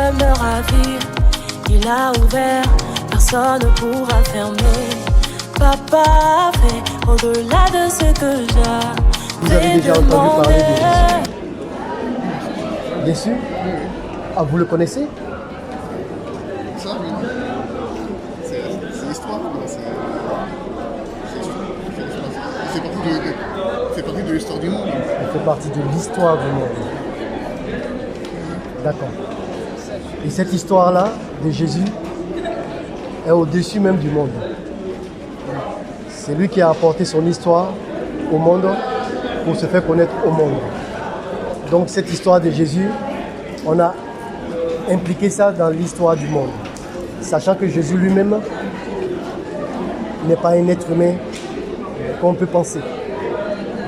peuvent me ravir. Il a ouvert, personne ne pourra fermer. Papa a fait au-delà de ce que Vous avez j'avais déjà entendu parler de demandé. Jésus? Jésus? Ah, vous le connaissez? Ça, oui. C'est l'histoire. Il fait partie de l'histoire du monde. Il fait partie de l'histoire du monde. D'accord. Et cette histoire-là de Jésus est au-dessus même du monde. C'est lui qui a apporté son histoire au monde pour se faire connaître au monde. Donc cette histoire de Jésus, on a impliqué ça dans l'histoire du monde. Sachant que Jésus lui-même n'est pas un être humain qu'on peut penser.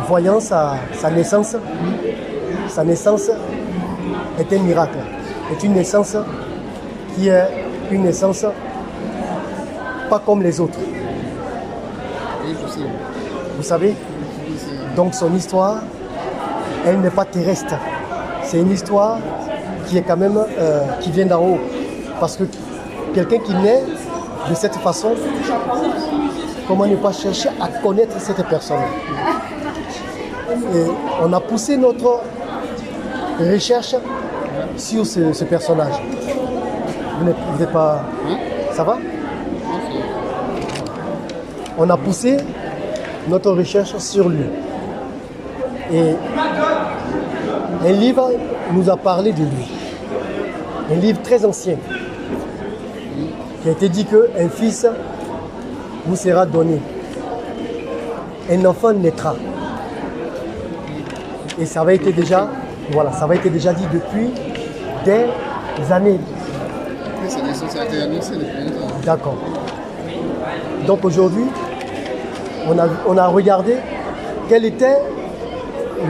Voyant sa naissance est un miracle. Est une naissance qui est une naissance pas comme les autres. Oui, je sais. Vous savez? Donc son histoire, elle n'est pas terrestre. C'est une histoire qui est quand même, qui vient d'en haut. Parce que quelqu'un qui naît de cette façon, comment ne pas chercher à connaître cette personne? Et on a poussé notre recherche sur ce personnage. Vous n'êtes pas... Ça va? On a poussé notre recherche sur lui. Et un livre nous a parlé de lui. Un livre très ancien qui a été dit qu'un fils vous sera donné. Un enfant naîtra. Et ça avait été déjà, voilà, ça avait été déjà dit depuis des années. Oui, sa naissance a été annoncée depuis longtemps. D'accord. Donc aujourd'hui, on a regardé quel était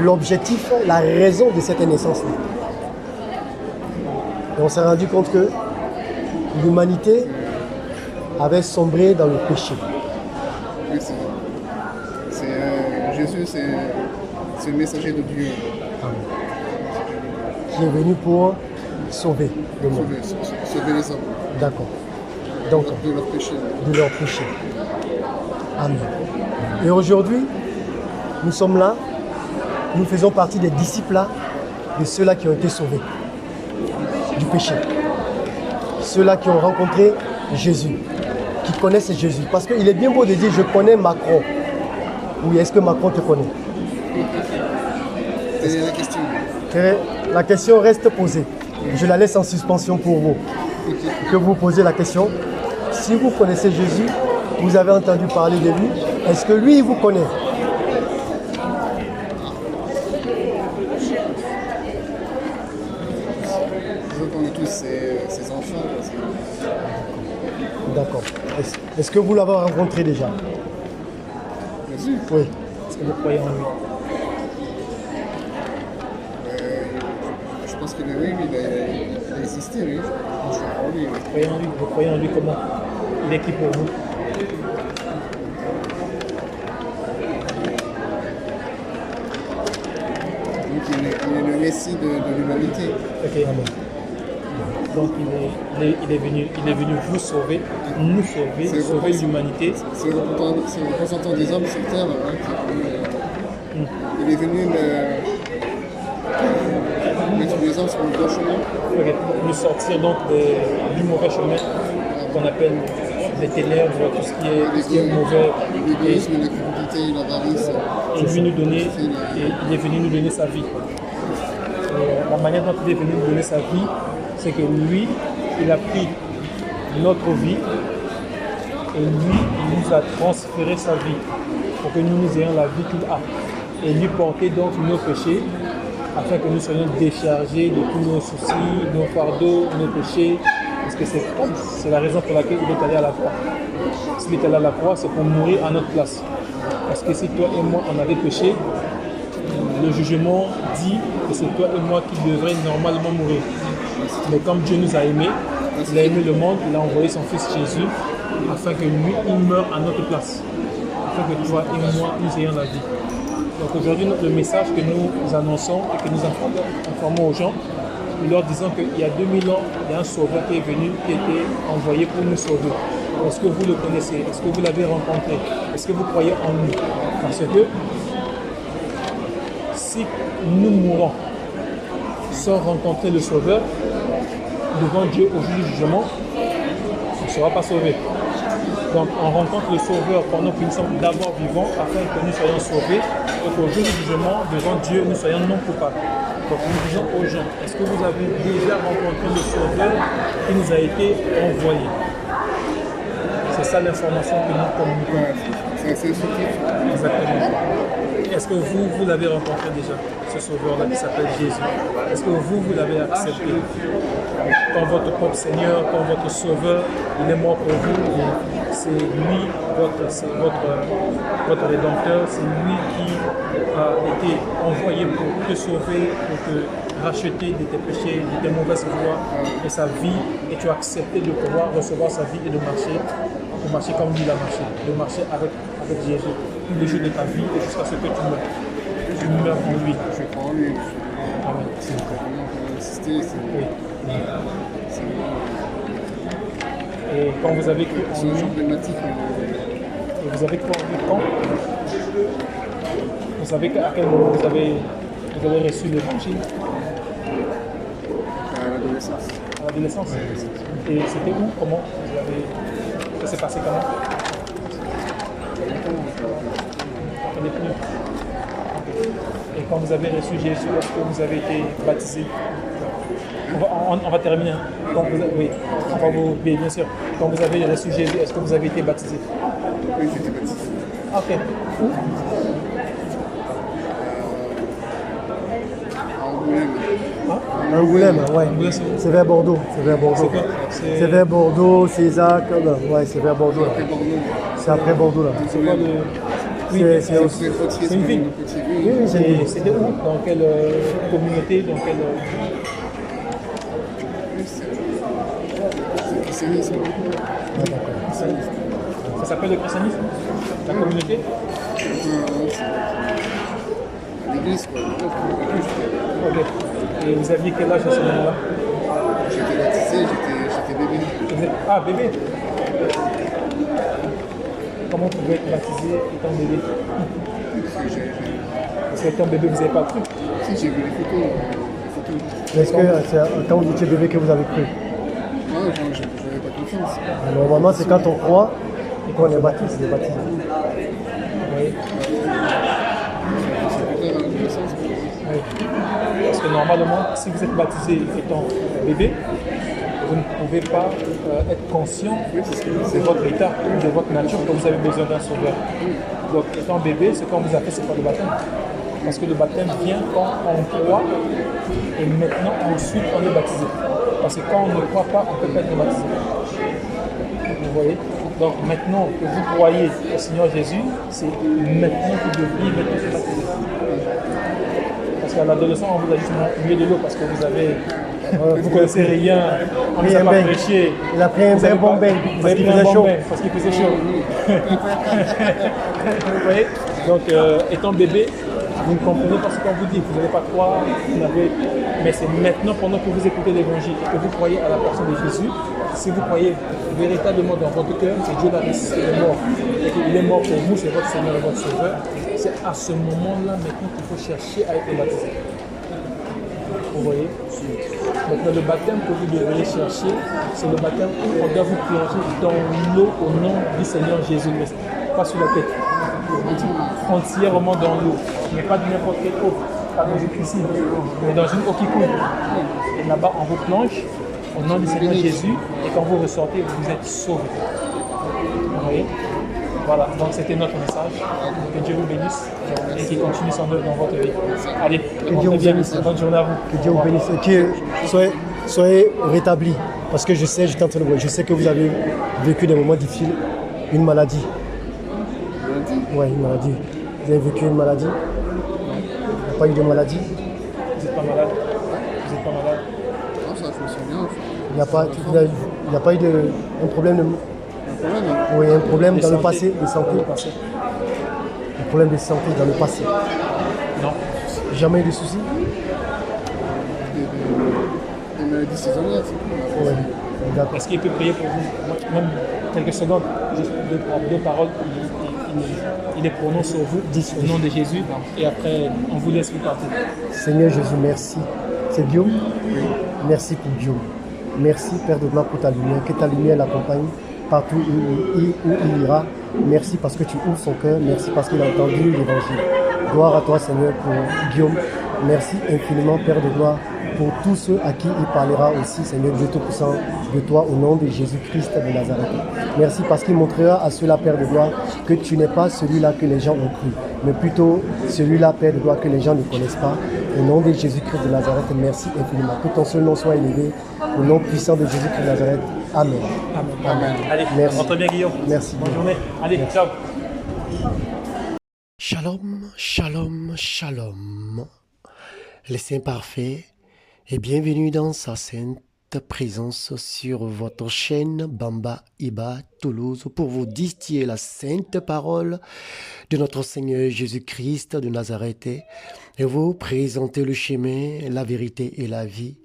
l'objectif, la raison de cette naissance-là. Et on s'est rendu compte que l'humanité avait sombré dans le péché. Oui, Jésus, c'est le messager de Dieu. Qui est venu pour sauver le monde. Sauver les hommes. D'accord. Donc, De leur péché. de leur péché. Amen. Et aujourd'hui, nous sommes là, nous faisons partie des disciples là, de ceux-là qui ont été sauvés du péché. Ceux-là qui ont rencontré Jésus, qui connaissent Jésus. Parce qu'il est bien beau de dire je connais Macron. Oui, est-ce que Macron te connaît? C'est la question. La question reste posée. Je la laisse en suspension pour vous. Que vous posez la question. Si vous connaissez Jésus, vous avez entendu parler de lui, est-ce que lui, il vous connaît? On est tous ses enfants. D'accord. Est-ce que vous l'avez rencontré déjà? Bien sûr. Oui. Est-ce que vous croyez en lui? Je pense que oui, il a existé, oui. Je crois en lui, oui. Vous croyez en lui comment? Il est qui pour vous? Donc il est le Messie de l'humanité. Ok, amen. Donc il est venu vous sauver, nous sauver, sauver l'humanité. C'est le représentant des hommes sur terre. Hein, il est venu mettre les hommes sur le bon chemin. Ok, pour nous sortir donc du mauvais chemin qu'on appelle les ténèbres, tout ce qui est mauvais. L'égoïsme, la cupidité, l'avarice. Et il est venu nous donner sa vie. Et la manière dont il est venu nous donner sa vie, c'est que lui, il a pris notre vie et lui, il nous a transféré sa vie pour que nous ayons la vie qu'il a. Et lui porter donc nos péchés afin que nous soyons déchargés de tous nos soucis, nos fardeaux, nos péchés. Parce que c'est la raison pour laquelle il est allé à la croix. S'il est allé à la croix, c'est pour mourir à notre place. Parce que si toi et moi, on avait péché, le jugement dit que c'est toi et moi qui devrions normalement mourir. Mais comme Dieu nous a aimés, il a aimé le monde, il a envoyé son Fils Jésus afin que lui, il meure à notre place. Afin que toi et moi, nous ayons la vie. Donc aujourd'hui, le message que nous annonçons et que nous informons aux gens, leur disant qu'il y a 2000 ans, il y a un sauveur qui est venu, qui a été envoyé pour nous sauver. Est-ce que vous le connaissez? Est-ce que vous l'avez rencontré? Est-ce que vous croyez en lui? Parce que si nous mourons sans rencontrer le sauveur, devant Dieu au jour du jugement, on ne sera pas sauvé. Donc on rencontre le sauveur pendant que nous sommes d'abord vivants afin que nous soyons sauvés et qu'au jour du jugement, devant Dieu, nous soyons non coupables. Donc nous disons aux gens, est-ce que vous avez déjà rencontré le sauveur qui nous a été envoyé? C'est ça l'information que nous communiquons. C'est assez subtil. Exactement. Est-ce que vous l'avez rencontré déjà, ce sauveur-là qui s'appelle Jésus? Est-ce que vous l'avez accepté comme votre propre Seigneur, comme votre sauveur? Il est mort pour vous. C'est lui, votre rédempteur. C'est lui qui a été envoyé pour te sauver, pour te racheter de tes péchés, de tes mauvaises voies, de sa vie. Et tu as accepté de pouvoir recevoir sa vie et de marcher comme lui l'a marché, de marcher avec Jésus tous les jours de ta vie et jusqu'à ce que tu meurs. Tu meurs en lui. Je crois en lui. Amen. C'est vraiment pour insister. Oui. C'est vraiment Et quand vous avez cru en lui, emblématique. et vous avez cru en lui quand? Vous savez à quel moment vous avez reçu l'évangile? À l'adolescence. À l'adolescence. Et c'était où? Comment vous avez... Ça s'est passé comment? On connaît plus. Et quand vous avez reçu Jésus, est-ce que vous avez été baptisé? On va terminer. Quand vous, oui, bien sûr. Quand vous avez reçu Jésus, est-ce que vous avez été baptisé? Oui, j'étais baptisé. Ok. Où? À Angoulême. Angoulême, ouais. Angoulême, C'est vers Bordeaux. C'est vers Bordeaux. C'est quoi? C'est vers Bordeaux, Césac. Ouais, c'est vers Bordeaux. Là. Après Bordeaux. C'est après Bordeaux là. C'est quoi le... Oui, C'est aussi. c'est une ville. Oui, c'est une ville. C'était où? Dans quelle communauté? Dans quelle... C'est le christianisme. Ah, d'accord. Ça s'appelle le christianisme? La communauté? L'église, quoi. Ok. Et vous aviez quel âge à ce moment-là? J'étais baptisé, j'étais bébé. Vous êtes... Ah, bébé. Comment vous pouvez être baptisé étant bébé? Parce qu'étant bébé, vous n'avez pas cru? Si, j'ai vu les photos. Est-ce que c'est quand vous étiez bébé que vous avez cru? Non, j'avais pas confiance. Normalement, c'est quand on croit et qu'on est baptisé. Oui. C'est plus tard à l'adolescence. Oui. Parce que normalement, si vous êtes baptisé étant bébé, vous ne pouvez pas être conscient de votre état, de votre nature, que vous avez besoin d'un sauveur. Donc, étant bébé, ce qu'on vous a fait, c'est pas le baptême. Parce que le baptême vient quand on croit et maintenant, ensuite, on est baptisé. Parce que quand on ne croit pas, on ne peut pas être baptisé. Vous voyez? Donc, maintenant que vous croyez au Seigneur Jésus, c'est maintenant que vous devriez être baptisé. Parce qu'à l'adolescent, on vous a juste mis de l'eau parce que vous avez... vous ne connaissez rien, on ne vous a pas prêché. Il a pris un bon bain parce qu'il faisait chaud. Parce qu'il faisait chaud. Vous voyez? Donc, étant bébé, vous ne comprenez pas ce qu'on vous dit, vous n'allez pas croire, mais c'est maintenant, pendant que vous écoutez l'évangile et que vous croyez à la personne de Jésus, si vous croyez véritablement dans votre cœur que Dieu l'a ressuscité de mort et qu'il est mort pour vous, c'est votre Seigneur et votre Sauveur, c'est à ce moment-là maintenant qu'il faut chercher à être baptisé. Vous voyez? Maintenant, le baptême que vous devriez chercher, c'est le baptême où on doit vous plonger dans l'eau au nom du Seigneur Jésus, pas sur la tête. Entièrement dans l'eau, mais pas de n'importe quelle eau, pas dans une piscine, mais dans une eau qui coule. Et là-bas, on vous plonge au nom du Seigneur Jésus, et quand vous ressortez, vous êtes sauvés. Vous voyez? Voilà, donc c'était notre message. Que Dieu vous bénisse et qu'il continue son œuvre dans votre vie. Allez, Que Dieu vous bénisse. bonne journée à vous. Que Dieu vous bénisse. Soyez rétablis. Parce que je sais que vous avez vécu des moments difficiles, une maladie. Oui, une maladie. Vous avez vécu une maladie? Il n'y a pas eu de maladie? Vous n'êtes pas malade? Vous n'êtes pas malade? Non, ça fonctionne bien. Il n'y a pas eu un problème de... Un problème, hein. Oui, un problème dans le santé. passé, de santé. Dans le passé. Un problème de santé dans le passé. Non. Jamais eu de soucis? une maladie saisonnière, c'est tout. Ouais. D'accord. Est-ce qu'il peut prier pour vous? Même quelques secondes, juste deux paroles, il les prononce sur vous, au nom de Jésus, et après, on vous laisse vous partir. Seigneur Jésus, merci. C'est Guillaume? Merci pour Guillaume. Merci, Père de gloire, pour ta lumière. Que ta lumière l'accompagne partout où il ira. Merci parce que tu ouvres son cœur. Merci parce qu'il a entendu l'évangile. Gloire à toi, Seigneur, pour Guillaume. Merci infiniment, Père de gloire, pour tous ceux à qui il parlera aussi, Seigneur Dieu Tout-Puissant, de toi au nom de Jésus-Christ de Nazareth. Merci parce qu'il montrera à ceux-là, Père de gloire, que tu n'es pas celui-là que les gens ont cru, mais plutôt celui-là, Père de gloire, que les gens ne connaissent pas. Au nom de Jésus-Christ de Nazareth, merci infiniment. Que ton seul nom soit élevé, au nom puissant de Jésus-Christ de Nazareth. Amen. Amen. Amen. Allez, Merci. rentre bien, Guillaume. Merci. Bonne journée. Allez, ciao. Shalom, shalom, shalom. Les saints parfaits et bienvenue dans sa sainte présence sur votre chaîne Bamba Iba Toulouse pour vous distiller la sainte parole de notre Seigneur Jésus-Christ de Nazareth et vous présenter le chemin, la vérité et la vie.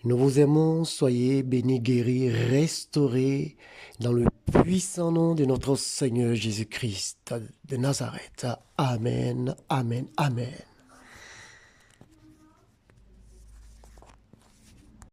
Nous vous aimons, soyez bénis, guéris, restaurés dans le puissant nom de notre Seigneur Jésus-Christ de Nazareth. Amen, amen, amen.